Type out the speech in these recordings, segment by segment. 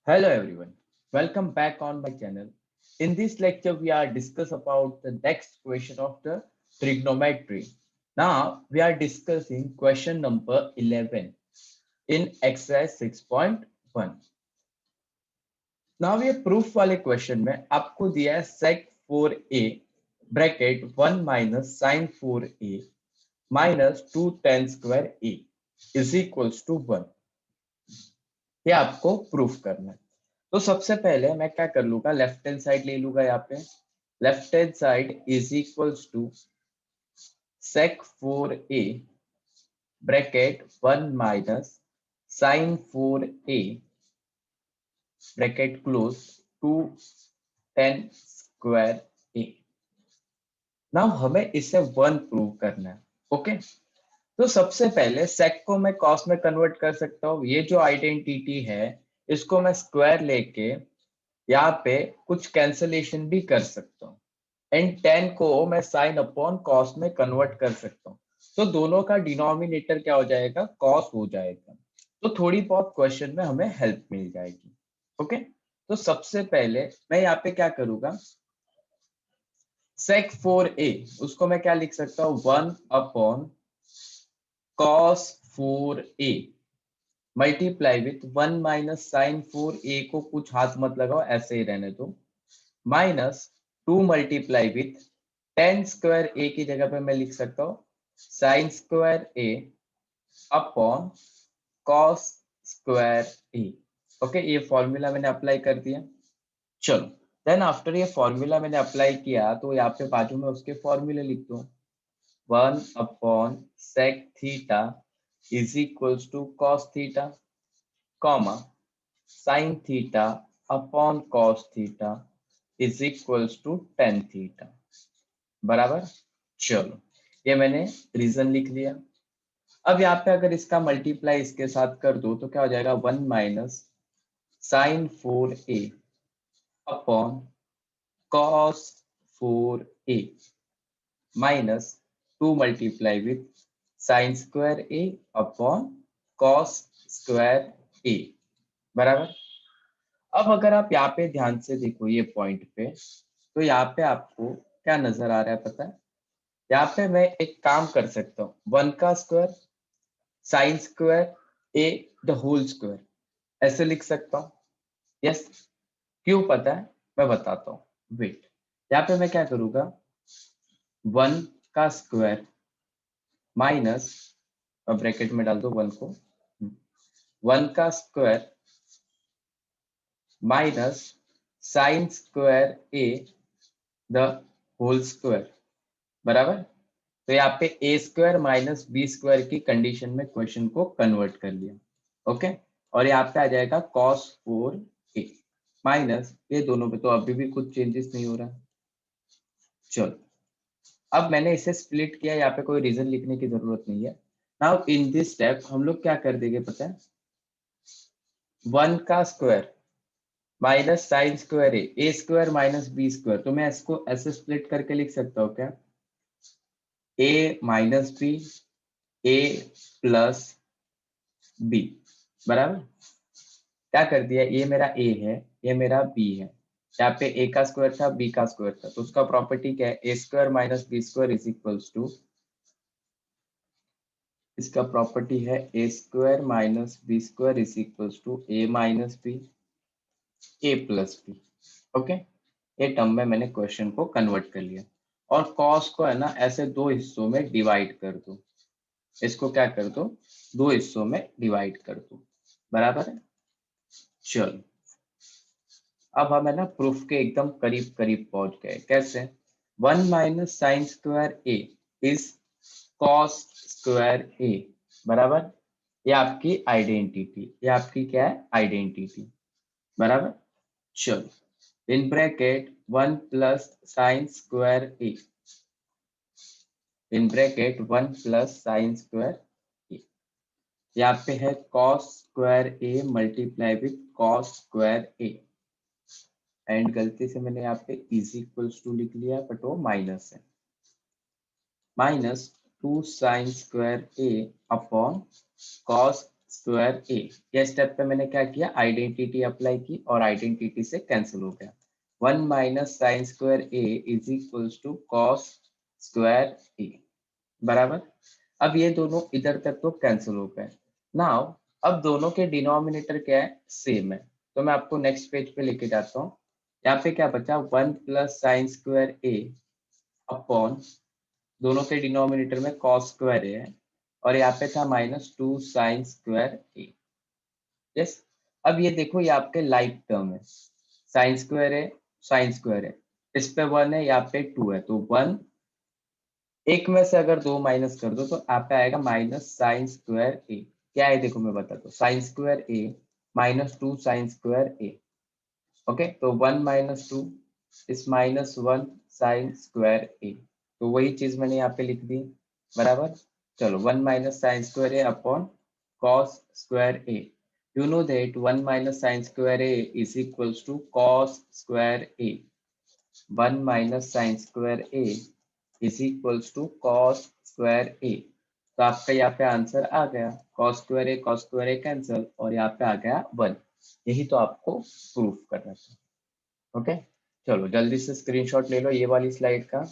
Hello everyone, welcome back on my channel. In this lecture, we are discuss about the next question of the trigonometry. Now we are discussing question number 11 in exercise 6.1. Now ये proof वाले question में आपको दिया है sec 4a bracket 1 minus sin 4a minus 2 tan square a is equals to 1. ये आपको proof करना है। तो सबसे पहले मैं क्या कर लूंगा, लेफ्ट हैंड साइड ले लूंगा। यहाँ पे left hand side is equals to sec 4a bracket 1 minus sin 4a bracket close 2 tan square a। Now हमें इसे 1 प्रूव करना है। ओके, तो सबसे पहले sec को मैं cos में कन्वर्ट कर सकता हूँ। ये जो आइडेंटिटी है इसको मैं स्क्वायर लेके यहाँ पे कुछ कैंसलेशन भी कर सकता हूँ एंड tan को मैं sin अपॉन cos में कन्वर्ट कर सकता हूँ। तो दोनों का डिनोमिनेटर क्या हो जाएगा, cos हो जाएगा। तो थोड़ी बहुत क्वेश्चन में हमें हेल्प मिल जाएगी। ओके, तो सबसे पहले मैं यहाँ पे क्या करूंगा, sec 4a उसको मैं क्या लिख सकता हूँ, 1 upon cos 4a multiply with 1 minus sine 4a को कुछ हाथ मत लगाओ, ऐसे ही रहने दो, minus 2 multiply with ten square A की जगह पे मैं लिख सकता हूँ sine square A upon cos square A. Okay, ये फॉर्मूला मैंने अप्लाई कर दिया। चलो, देन आफ्टर ये फॉर्मूला मैंने अप्लाई किया तो यहाँ पे बाजू में उसके फॉर्मूले लिख दो। 1 upon sec theta is equals to cos theta comma sine theta upon cos theta is equals to tan theta बराबर। चलो, ये मैंने रीजन लिख लिया। अब यहाँ पे अगर इसका मल्टीप्लाई इसके साथ कर दो तो क्या हो जाएगा, 1 minus sine 4a upon cos 4a minus 2 multiply with sine square a upon cos square a बराबर। अब अगर आप यहाँ पे ध्यान से देखो ये पॉइंट पे, तो यहाँ पे आपको क्या नजर आ रहा है पता है, यहाँ पे मैं एक काम कर सकता हूँ, 1 का square sine square A the whole square ऐसे लिख सकता हूँ। यस, क्यों पता है, मैं बताता हूँ, वेट। यहाँ पे मैं क्या करूंगा, 1 का स्क्वायर माइनस, ब्रैकेट में डाल दो 1 को, 1 का square minus sine square A the whole square बराबर। तो यहाँ पे A square minus B square की कंडीशन में क्वेश्चन को कन्वर्ट कर लिया। ओके, और यहाँ पे आ जाएगा cos 4a माइनस, ये दोनों पे तो अभी भी कुछ चेंजेस नहीं हो रहा। चलो, अब मैंने इसे स्प्लिट किया, यहाँ पे कोई रीजन लिखने की जरूरत नहीं है। नाउ इन दिस स्टेप हम लोग क्या कर देंगे पता है, 1 का स्क्वायर माइनस साइन स्क्वायर ए स्क्वायर माइनस बी स्क्वायर, तो मैं इसको ऐसे स्प्लिट करके लिख सकता हूँ क्या, ए minus B A plus B बराबर। क्या कर दिया, ये मेरा ए है, ये मेरा बी है, यहाँ पे ए का स्क्वायर था बी का स्क्वायर था, तो उसका प्रॉपर्टी क्या है, A square minus B square is equals to, इसका प्रॉपर्टी है A square minus B square is equals to A minus B A plus B. Okay, ये टर्म में मैंने क्वेश्चन को कन्वर्ट कर लिया। और कॉस को है ना ऐसे दो हिस्सों में डिवाइड कर दो, इसको क्या कर दो, दो हिस्सों में डिवाइड कर दो बराबर है। चलो, अब हम है ना प्रूफ के एकदम करीब करीब पहुंच गए। कैसे, 1 minus sine square A is cos square A बराबर। ये आपकी आइडेंटिटी, ये आपकी क्या है, आइडेंटिटी बराबर। चलो, in bracket 1 plus sine square A in bracket 1 plus sine square A, यहाँ पे है cos square A multiply with cos square A, and गलती से मैंने यहाँ पे इज इक्वल्स टू लिख लिया बट वो माइनस है, minus 2 sign square A upon cos square ए। ये स्टेप पे मैंने क्या किया, आइडेंटिटी अप्लाई की और आइडेंटिटी से कैंसिल हो गया। 1 minus sine square A is equals to cos square A, बराबर। अब ये दोनों इधर तक तो कैंसिल हो गए। नाउ अब दोनों के डिनोमिनेटर क्या है, सेम है, तो मैं आपको नेक्स्ट पेज पे लेके जाता हूँ। यहाँ पे क्या बचा, 1 plus sine square A upon, दोनों के डिनोमिनेटर में कॉस स्क्वायर ए है, और यहाँ पे था -2 साइन स्क्वायर ए। यस, अब ये देखो ये आपके लाइक टर्म है, साइन स्क्वायर है, साइन स्क्वायर है, इस पे 1 है, यहाँ पे 2 है, तो 1, एक में से अगर 2 माइनस कर दो तो यहाँ पे आएगा माइनस साइन स्क्वायर ए। क्या है देखो मैं बताता हूँ, sine square A -2 sign square A. Okay, तो 1 माइनस 2 इस -1 साइन स्क्वायर ए, तो वही चीज मैंने यहाँ पे लिख दी, बराबर। चलो 1 minus sine square A upon cos square A. You know that 1 minus sin square a is equals to cos square a. 1 minus sin square a is equals to cos square a. तो आपका यहाँ पे answer आ गया, cos square a cancel, और यहाँ पे आ गया 1। यही तो आपको प्रूफ करना था। ओके, चलो जल्दी से स्क्रीनशॉट ले लो ये वाली स्लाइड का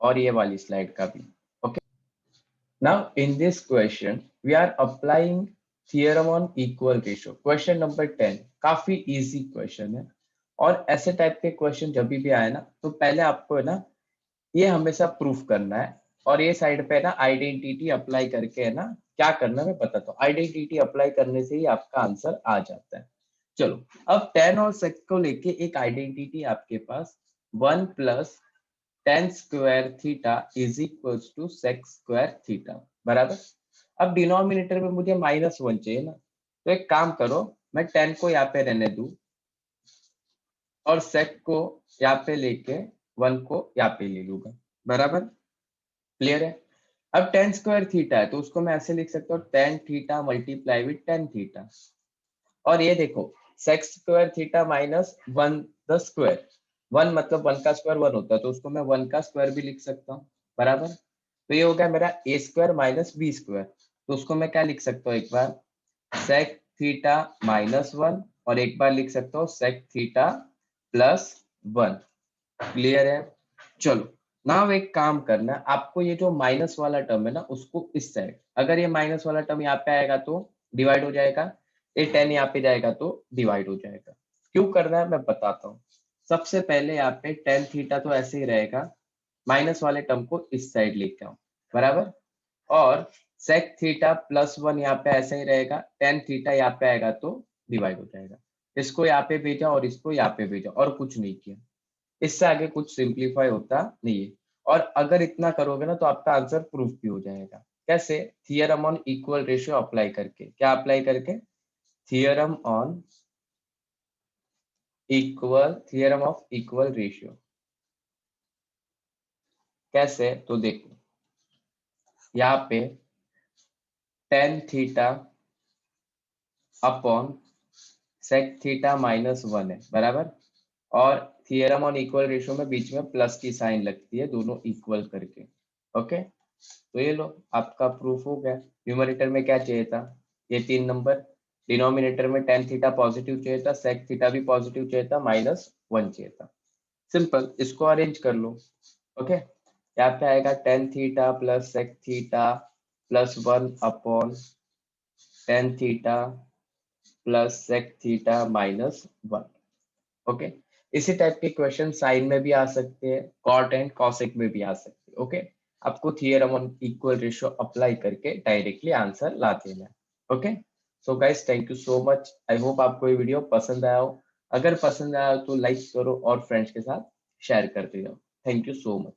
और ये वाली स्लाइड का भी। Okay, now in this question we are applying theorem on equal ratio. Question number 10 काफी इजी क्वेश्चन है, और ऐसे टाइप के क्वेश्चन जब भी आए ना, तो पहले आपको है ना ये हमेशा प्रूफ करना है, और ये साइड पे ना आइडेंटिटी अप्लाई करके है ना क्या करना है मैं बताता हूँ। आइडेंटिटी अप्लाई करने से ही आपका आंसर आ जाता है। चलो, अब tan और sec को लेके एक आइडेंटिटी आपके पास 1 plus tan square theta is equals to sec square theta, बराबर। अब डिनोमिनेटर में मुझे -1 चाहिए ना, तो एक काम करो, मैं tan को यहाँ पे रहने दूं और sec को यहाँ पे लेके 1 को यहाँ पे ले लूंगा, बराबर। क्लियर है। अब tan स्क्वायर थीटा है तो उसको मैं ऐसे लिख सकता हूँ tan theta multiply with tan theta, और ये देखो sec square theta -1 the square, 1 मतलब 1 का स्क्वायर 1 होता है, तो उसको मैं 1 का स्क्वायर भी लिख सकता हूँ, बराबर। तो ये हो गया मेरा a square minus B square, तो उसको मैं क्या लिख सकता हूँ, एक बार sec थीटा -1 और एक बार लिख सकता हूँ sec थीटा +1। क्लियर है। चलो नाउ एक काम करना, आपको ये जो माइनस वाला टर्म है ना उसको इस साइड, अगर ये माइनस वाला टर्म यहाँ पे आएगा तो डिवाइड हो जाएगा, ये 10 यहाँ पे जाएगा तो डिवाइड हो जाएगा। क्यों करना है मैं बताता हूँ। सबसे पहले यहाँ पे tan थीटा तो ऐसे ही रहेगा, माइनस वाले टर्म को इस साइड लेके आओ, बराबर। और sec थीटा +1 यहाँ पे ऐसे ही रहेगा, tan थीटा यहाँ पे आएगा तो डिवाइड हो जाएगा। इसको यहाँ पे भेजा और इसको यहाँ पे भेजा और कुछ नहीं किया, इससे आगे कुछ सिंप्लीफाई होता नहीं है। और अगर इतना करोगे ना तो आपका आंसर प्रूफ भी हो जाएगा। कैसे, theorem on equal ratio apply करके। क्या अप्लाई करके, theorem on theorem of equal ratio. कैसे, तो देखो यहाँ पे tan theta upon sec theta -1 है, बराबर। और थियरम ऑन इक्वल रेशियो में बीच में प्लस की साइन लगती है दोनों इक्वल करके। ओके, तो ये लो आपका प्रूफ हो गया। न्यूमरेटर में क्या चाहिए था, ये 3 नंबर, डिनोमिनेटर में tan थीटा पॉजिटिव चाहिए था, sec थीटा भी पॉजिटिव चाहिए था, -1 चाहिए था। सिंपल, इसको अरेंज कर लो। ओके, यहाँ पे आएगा tan theta plus sec theta +1 upon tan theta plus sec theta -1। Okay, इसी टाइप के क्वेश्चन साइन में भी आ सकते हैं, कॉट एंड कॉसेक में भी आ सकते हैं। ओके, आपको theorem on equal ratio apply करके डायरेक्टली आंसर ला देना है। Okay, so guys thank you so much. I hope आपको ये वीडियो पसंद आया हो। अगर पसंद आया हो तो लाइक करो और फ्रेंड्स के साथ शेयर करते जाओ। Thank you so much.